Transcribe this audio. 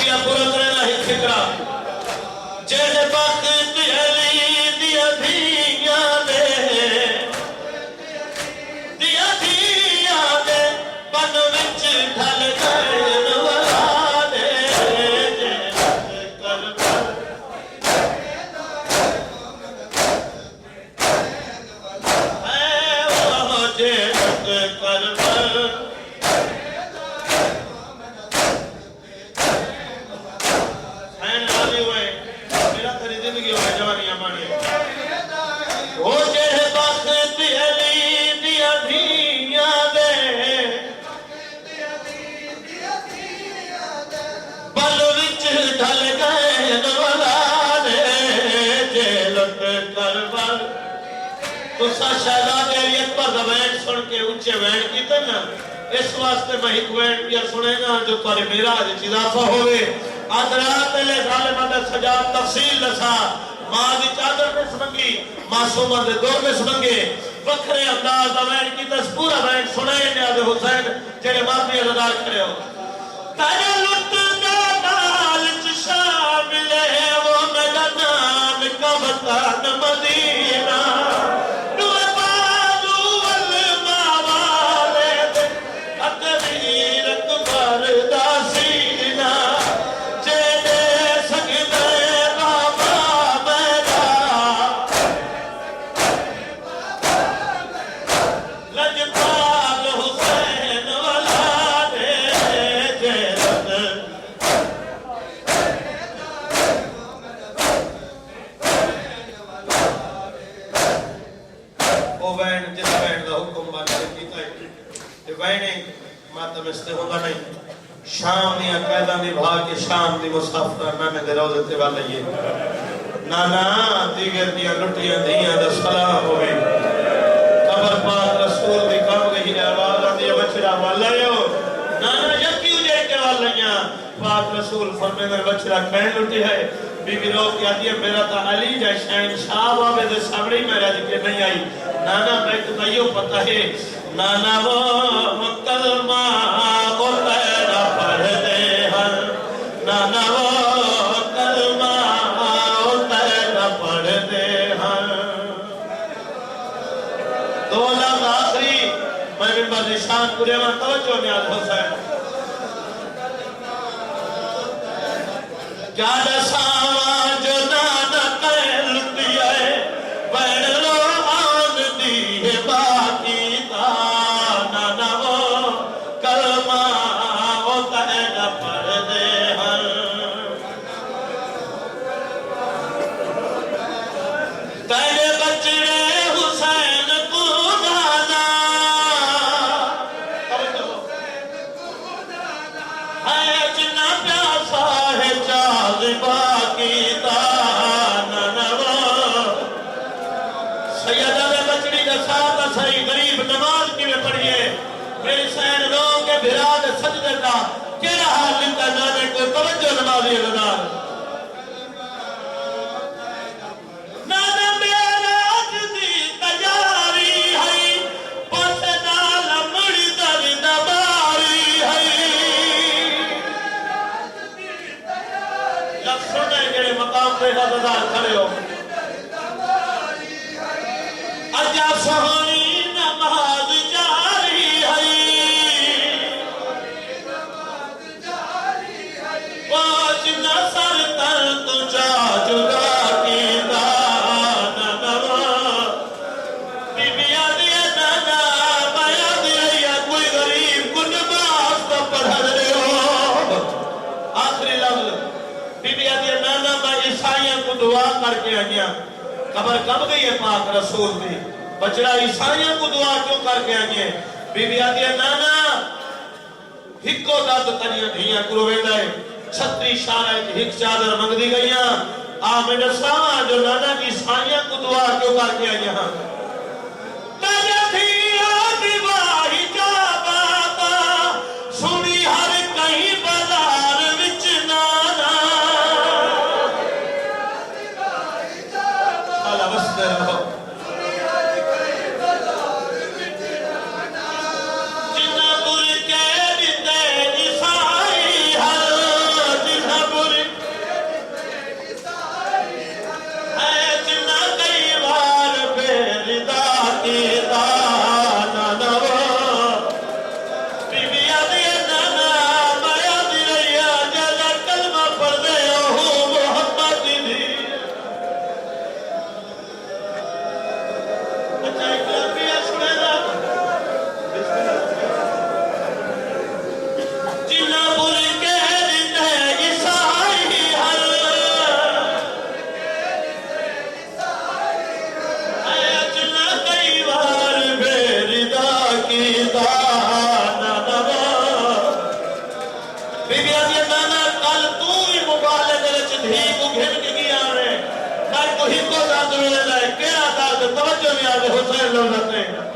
दिया पूरा करना ही फिक्रा जेड़े वक्त अली दिया धिया दे बन विच ढल गए वाला दे सुन के उच्चे वैन की ना इस वास्ते मैं एक वैन भी सुनेगा जो तुरे मेरा आज इजाफा होवे आदरात ले जालिमा दा सजा तफसील दसा मां दी चादर में समंगी मासूमा दे दौर में समंगे वखरे अंदाज दा वैन की तस पूरा वैन सुने ने आदे हुसैन जेड़े माफी अदा करे हो ताजा लुट दा नाल च शामिल है वो मेरा नाम का वतन मदीना शाम दिया कैदा निभा के शाम दी मुसाफिर नाने दे रोज़े ते वाले ये नाना दीगर दिया लुटियां दियां दा सलाम होवे कबर पाक रसूल दी कम गई आवाज आंदी बछड़ा वाला यो नाना यकी उजे के वालियां पाक रसूल फरमाते बछड़ा कैन लुटी है बीबी रो के आदी मेरा ता अली जै शहन शाह आवे दे सामने मेरा के नहीं आई नाना मैं तो यो पता है नाना वो मुकलमा को तेरा पढ़ते हैं नाना वो कलमा को तेरा पढ़ते हैं दो लाख आखिरी मैं मिंबर निशान पूरे में तवज्जो न्याज हुसैन क्या दसावा जो नाना कैल दिया बैठ लो आन दी है बाकी नाना वो कलमा वो तेरा पढ़ते हैं तेरे बचड़े हुसैन को दाना है जिन्ना प्यासा है चाँद बाकी नाना वो सैयदा ने बचड़ी का साथ सही गरीब नमाज की में पढ़िए मेरे सैन लोग के बिराद सजदे का केड़ा हाल लिखता जाने को तवज्जो नमाजी अदादार नाना मेरा दी तैयारी है पसना लमड़ी दर्द बारी है लफ्ज़ सुने जेड़े मकाम पे अदादार खड़े हो अजा सोहनी नमाज जारी है वाज नसर तर तुझा जुदा की दाना बीबिया दिया नाना माया दिया कोई गरीब कुन बास तो पढ़ा रहे हो आखिरी लफ्ज़ बीबिया दिया नाना मैं ईसाइयों को दुआ करके आया खबर कब गई है पाक रसूल दी बचड़ा ईसाइयों को दुआ क्यों करके आए बीबी आदि नाना हिको दद तनिया धिया कुरवेंदा है छत्री शारा हिक चादर मंगदी गईया आ मैं दसावा जो नाना की ईसाइयों को दुआ क्यों करके आए हां तजा थिया दिवाही जा बाबा सुनी हर कहीं बाजार विच नाना अल्लाह वस्ते रहो जिन्ना पुर के दिते ईसाई हर जिन्ना ही को दर्द मिले जाए केड़ा दर्द तवज्जो नहीं आवे हुसैन लौलते